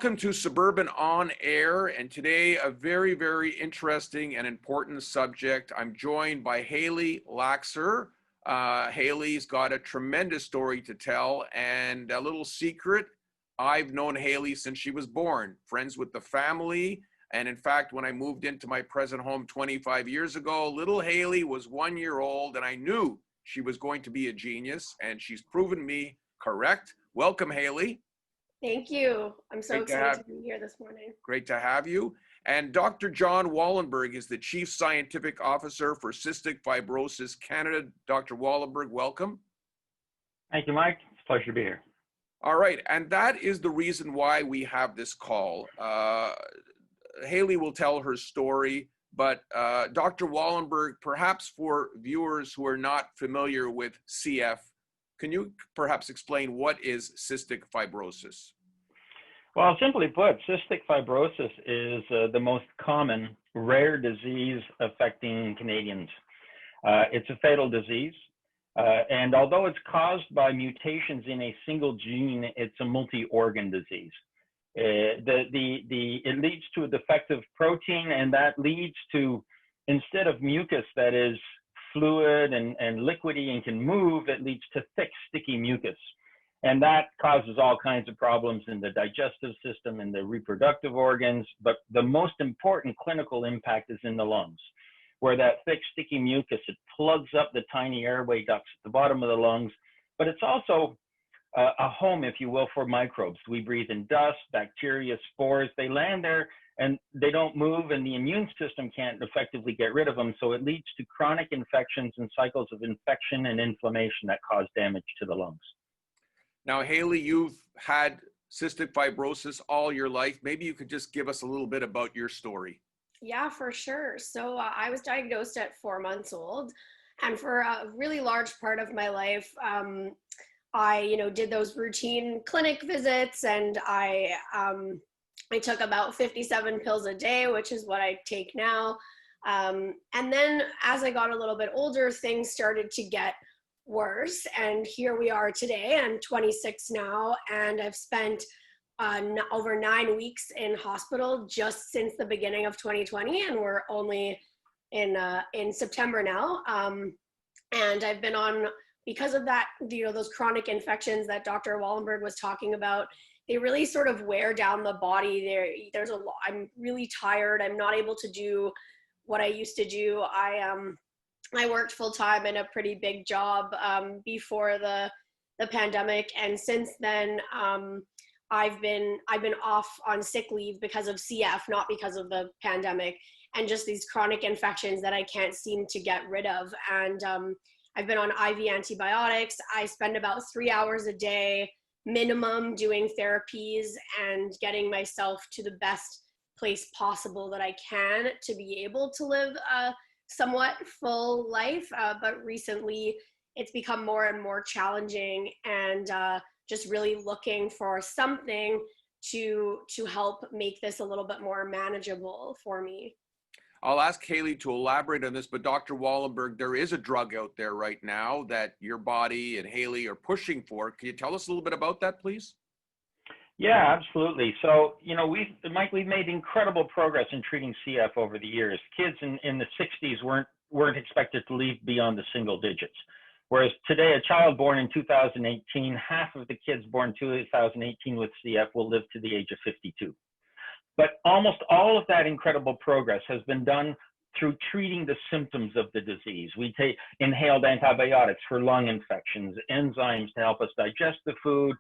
Welcome to Suburban On Air, and today a very, very interesting and important subject. I'm joined by Hailey Laxer. Hailey's got a tremendous story to tell, and a little secret, I've known Hailey since she was born, friends with the family, and in fact, when I moved into my present home 25 years ago, little Hailey was 1 year old, and I knew she was going to be a genius, and she's proven me correct. Welcome, Hailey. Thank you. I'm so excited to be here this morning. Great to have you. And Dr. John Wallenburg is the Chief Scientific Officer for Cystic Fibrosis Canada. Dr. Wallenburg, welcome. Thank you, Mike. It's a pleasure to be here. All right, and that is the reason why we have this call. Hailey will tell her story, but Dr. Wallenburg, perhaps for viewers who are not familiar with CF, can you perhaps explain what is cystic fibrosis? Well, simply put, cystic fibrosis is the most common rare disease affecting Canadians. It's a fatal disease, and although it's caused by mutations in a single gene, it's a multi-organ disease. It leads to a defective protein, and that leads to, instead of mucus that is fluid and liquidy and can move, it leads to thick, sticky mucus. And that causes all kinds of problems in the digestive system and the reproductive organs. But the most important clinical impact is in the lungs, where that thick, sticky mucus, it plugs up the tiny airway ducts at the bottom of the lungs. But it's also a home, if you will, for microbes. We breathe in dust, bacteria, spores. They land there and they don't move, and the immune system can't effectively get rid of them. So it leads to chronic infections and cycles of infection and inflammation that cause damage to the lungs. Now, Hailey, you've had cystic fibrosis all your life. Maybe you could just give us a little bit about your story. Yeah, for sure. So I was diagnosed at 4 months old, and for a really large part of my life, I did those routine clinic visits, and I took about 57 pills a day, which is what I take now. And then as I got a little bit older, things started to get worse. And here we are today. I'm 26 now, and I've spent over 9 weeks in hospital just since the beginning of 2020. And we're only in September now. And I've been on, because of that, those chronic infections that Dr. Wallenburg was talking about, they really sort of wear down the body. There's a lot. I'm really tired. I'm not able to do what I used to do. I worked full time in a pretty big job before the pandemic, and since then I've been off on sick leave because of CF, not because of the pandemic, and just these chronic infections that I can't seem to get rid of. And I've been on IV antibiotics. I spend about 3 hours a day minimum doing therapies and getting myself to the best place possible that I can to be able to live a somewhat full life. But recently it's become more and more challenging, and just really looking for something to help make this a little bit more manageable for me. I'll ask Hailey to elaborate on this, but Dr. Wallenburg, there is a drug out there right now that your body and Hailey are pushing for. Can you tell us a little bit about that, please? Yeah, absolutely. So, Mike, we've made incredible progress in treating CF over the years. Kids in the 60s weren't expected to live beyond the single digits. Whereas today, a child born in 2018, half of the kids born 2018 with CF will live to the age of 52. But almost all of that incredible progress has been done through treating the symptoms of the disease. We take inhaled antibiotics for lung infections, enzymes to help us digest the food,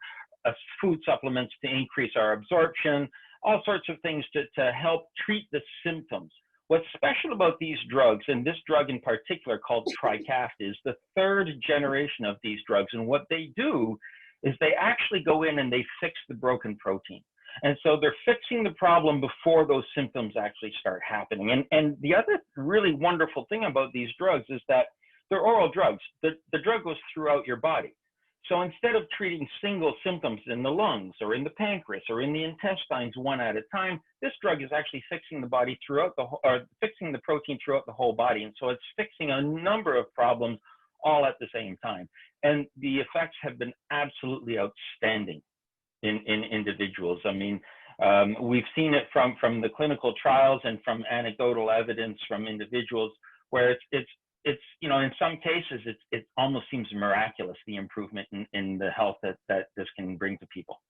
food supplements to increase our absorption, all sorts of things to help treat the symptoms. What's special about these drugs, and this drug in particular called Trikafta, is the third generation of these drugs. And what they do is they actually go in and they fix the broken protein. And so they're fixing the problem before those symptoms actually start happening. And the other really wonderful thing about these drugs is that they're oral drugs. The drug goes throughout your body. So instead of treating single symptoms in the lungs or in the pancreas or in the intestines one at a time, this drug is actually fixing the body fixing the protein throughout the whole body. And so it's fixing a number of problems all at the same time. And the effects have been absolutely outstanding in individuals. I mean, We've seen it from the clinical trials and from anecdotal evidence from individuals where it's in some cases it almost seems miraculous, the improvement in the health that this can bring to people.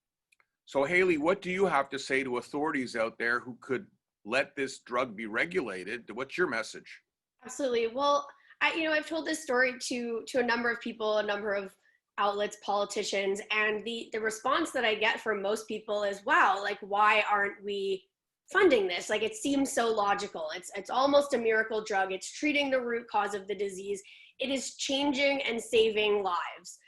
So Hailey, what do you have to say to authorities out there who could let this drug be regulated? What's your message? Absolutely. Well, I've told this story to a number of people, a number of outlets, politicians, and the response that I get from most people is, wow, like, why aren't we funding this? Like, it seems so logical. It's almost a miracle drug. It's treating the root cause of the disease. It is changing and saving lives.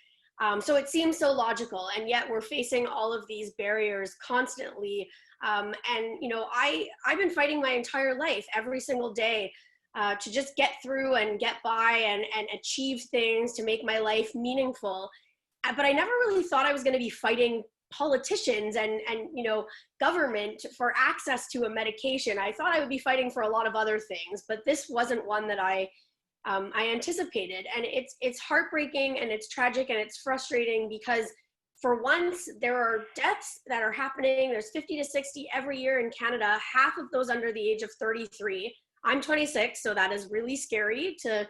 So it seems so logical, and yet we're facing all of these barriers constantly. And I've been fighting my entire life, every single day, to just get through and get by and achieve things to make my life meaningful. But I never really thought I was going to be fighting politicians and government for access to a medication. I thought I would be fighting for a lot of other things, but this wasn't one that I anticipated. And it's heartbreaking, and it's tragic, and it's frustrating, because for once there are deaths that are happening. There's 50 to 60 every year in Canada, half of those under the age of 33. I'm 26, so that is really scary to,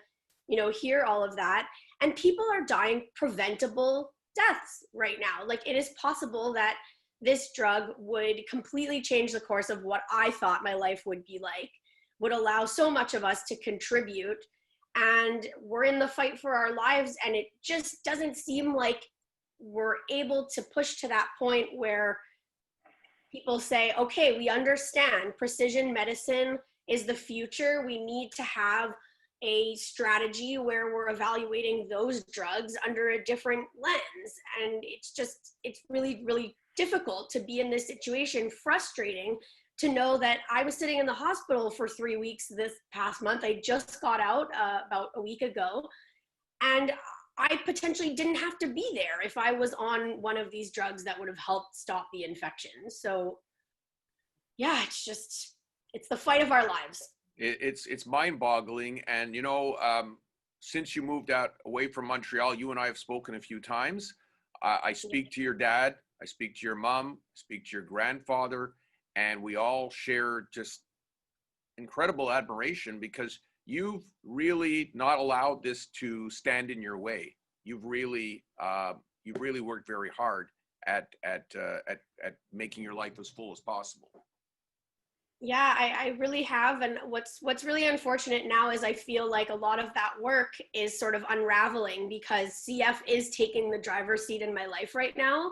hear all of that. And people are dying preventable deaths right now. Like, it is possible that this drug would completely change the course of what I thought my life would be like, would allow so much of us to contribute. And we're in the fight for our lives, and it just doesn't seem like we're able to push to that point where people say, okay, we understand precision medicine is the future. We need to have a strategy where we're evaluating those drugs under a different lens. And it's really, really difficult to be in this situation, frustrating to know that I was sitting in the hospital for 3 weeks this past month. I just got out about a week ago, and I potentially didn't have to be there if I was on one of these drugs that would have helped stop the infection. So yeah, it's the fight of our lives. It's mind-boggling. And since you moved out away from Montreal, you and I have spoken a few times. I speak to your dad, I speak to your mom, I speak to your grandfather, and we all share just incredible admiration, because you've really not allowed this to stand in your way. You've really worked very hard at making your life as full as possible. Yeah, I really have. And what's really unfortunate now is I feel like a lot of that work is sort of unraveling, because CF is taking the driver's seat in my life right now.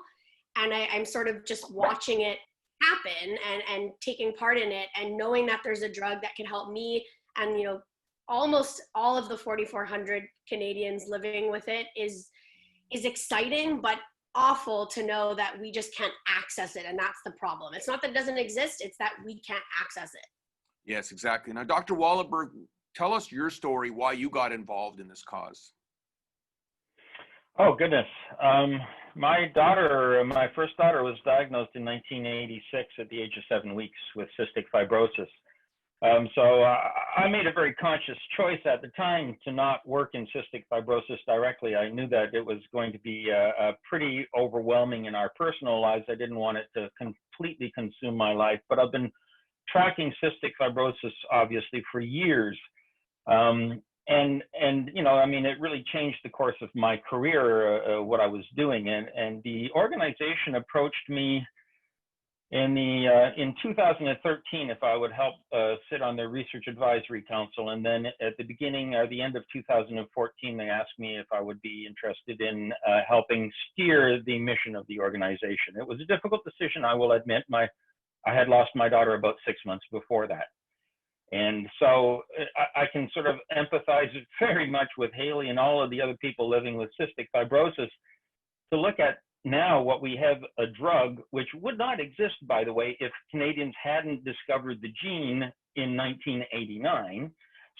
And I'm sort of just watching it happen and taking part in it, and knowing that there's a drug that can help me and, almost all of the 4,400 Canadians living with it is exciting, but awful to know that we just can't access it. And that's the problem. It's not that it doesn't exist, it's that we can't access it. Yes, exactly. Now, Dr. Wallenburg, tell us your story, why you got involved in this cause. Oh, goodness. My first daughter was diagnosed in 1986 at the age of 7 weeks with cystic fibrosis. So I made a very conscious choice at the time to not work in cystic fibrosis directly. I knew that it was going to be pretty overwhelming in our personal lives. I didn't want it to completely consume my life, but I've been tracking cystic fibrosis obviously for years. It really changed the course of my career, what I was doing. And the organization approached me in 2013 if I would help sit on their research advisory council. And then at the beginning or the end of 2014, they asked me if I would be interested in helping steer the mission of the organization. It was a difficult decision, I will admit. I had lost my daughter about 6 months before that. And so I can sort of empathize very much with Hailey and all of the other people living with cystic fibrosis to look at now what we have, a drug which would not exist, by the way, if Canadians hadn't discovered the gene in 1989.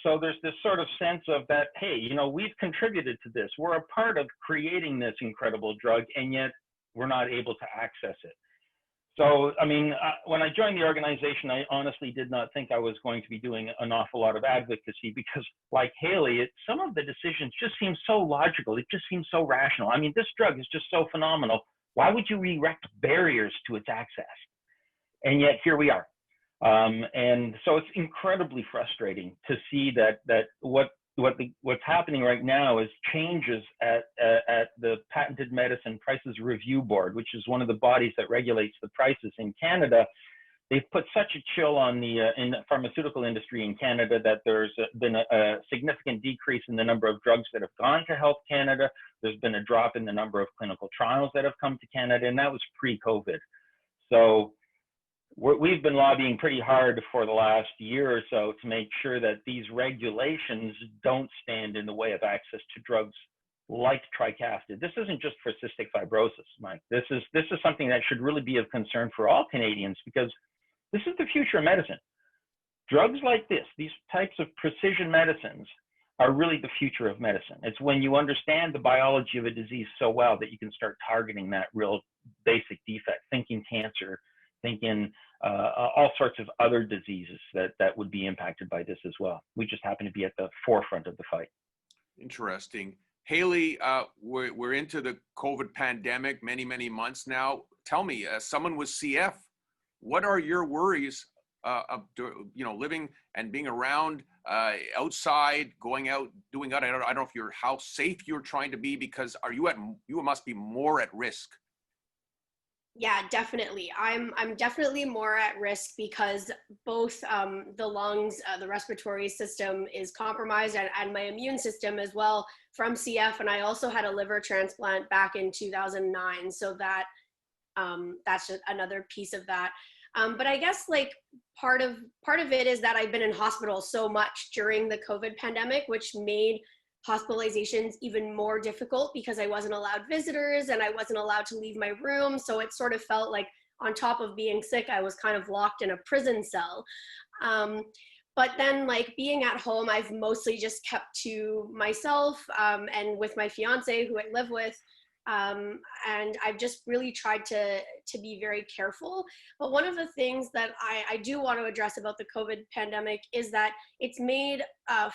So there's this sort of sense of that, hey, we've contributed to this. We're a part of creating this incredible drug, and yet we're not able to access it. So, when I joined the organization, I honestly did not think I was going to be doing an awful lot of advocacy, because like Hailey, some of the decisions just seem so logical. It just seems so rational. This drug is just so phenomenal. Why would you erect barriers to its access? And yet here we are. And so it's incredibly frustrating to see that what's happening right now is changes at the Patented Medicine Prices Review Board, which is one of the bodies that regulates the prices in Canada. They've put such a chill on the in the pharmaceutical industry in Canada that there's been a significant decrease in the number of drugs that have gone to Health Canada. There's been a drop in the number of clinical trials that have come to Canada, and that was pre-COVID. So we've been lobbying pretty hard for the last year or so to make sure that these regulations don't stand in the way of access to drugs like Trikafta. This isn't just for cystic fibrosis, Mike. This is something that should really be of concern for all Canadians, because this is the future of medicine. Drugs like this, these types of precision medicines, are really the future of medicine. It's when you understand the biology of a disease so well that you can start targeting that real basic defect, thinking cancer, thinking all sorts of other diseases that would be impacted by this as well. We just happen to be at the forefront of the fight. Interesting. Hailey, we're into the COVID pandemic, many months now. Tell me, someone with CF, what are your worries of living and being around outside, going out, doing out? I don't know if how safe you're trying to be, because you must be more at risk. Yeah, definitely. I'm definitely more at risk because both the lungs, the respiratory system is compromised, and my immune system as well from CF. And I also had a liver transplant back in 2009. So that's just another piece of that. But I guess like part of it is that I've been in hospital so much during the COVID pandemic, which made hospitalizations even more difficult because I wasn't allowed visitors and I wasn't allowed to leave my room. So it sort of felt like on top of being sick, I was kind of locked in a prison cell. But then like being at home, I've mostly just kept to myself and with my fiance who I live with. And I've just really tried to be very careful. But one of the things that I do want to address about the COVID pandemic is that it's made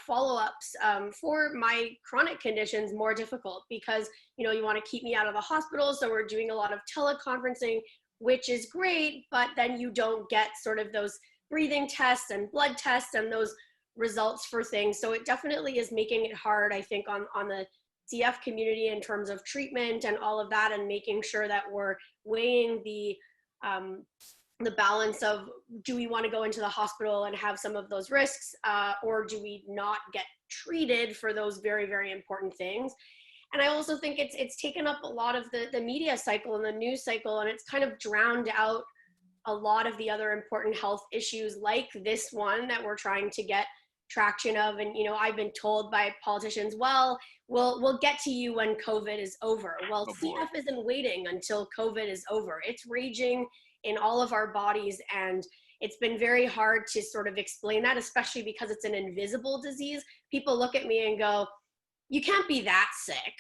follow-ups for my chronic conditions more difficult because, you want to keep me out of the hospital. So we're doing a lot of teleconferencing, which is great, but then you don't get sort of those breathing tests and blood tests and those results for things. So it definitely is making it hard, I think, on the CF community in terms of treatment and all of that, and making sure that we're weighing the balance of, do we want to go into the hospital and have some of those risks, or do we not get treated for those very, very important things? And I also think it's taken up a lot of the media cycle and the news cycle, and it's kind of drowned out a lot of the other important health issues like this one that we're trying to get traction of. And I've been told by politicians, well, we'll get to you when COVID is over. Well, CF isn't waiting until COVID is over. It's raging in all of our bodies, and it's been very hard to sort of explain that, especially because it's an invisible disease. People look at me and go, you can't be that sick.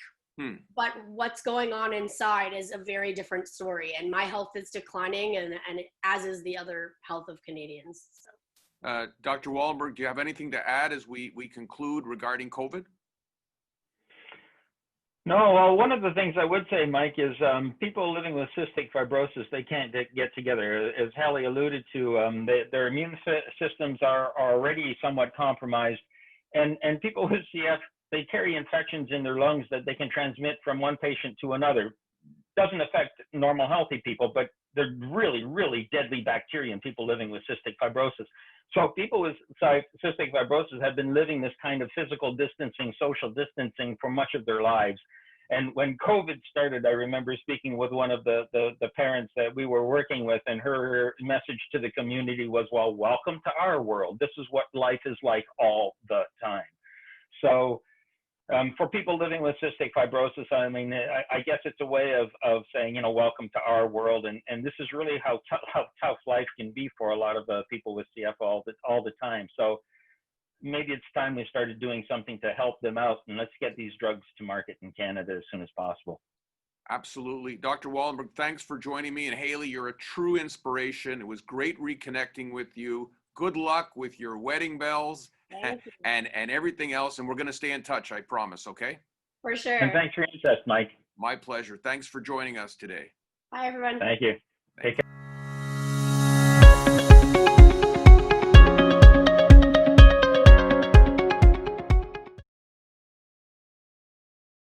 But what's going on inside is a very different story, and my health is declining, and as is the other health of Canadians. So. Dr. Wallenburg, do you have anything to add as we conclude regarding COVID? No, well, one of the things I would say, Mike, is people living with cystic fibrosis, they can't get together. As Hailey alluded to, their immune systems are already somewhat compromised. And people with CF, they carry infections in their lungs that they can transmit from one patient to another. Doesn't affect normal, healthy people, but they're really, really deadly bacteria in people living with cystic fibrosis. So people with cystic fibrosis have been living this kind of physical distancing, social distancing for much of their lives. And when COVID started, I remember speaking with one of the parents that we were working with, and her message to the community was, well, welcome to our world. This is what life is like all the time. So for people living with cystic fibrosis, I mean, I guess it's a way of saying, welcome to our world. And this is really how tough life can be for a lot of people with CF all the time. So maybe it's time we started doing something to help them out, and let's get these drugs to market in Canada as soon as possible. Absolutely. Dr. Wallenburg, thanks for joining me. And Hailey, you're a true inspiration. It was great reconnecting with you. Good luck with your wedding bells and everything else. And we're going to stay in touch, I promise, okay? For sure. And thanks for your interest, Mike. My pleasure. Thanks for joining us today. Bye, everyone. Thank you. Take care.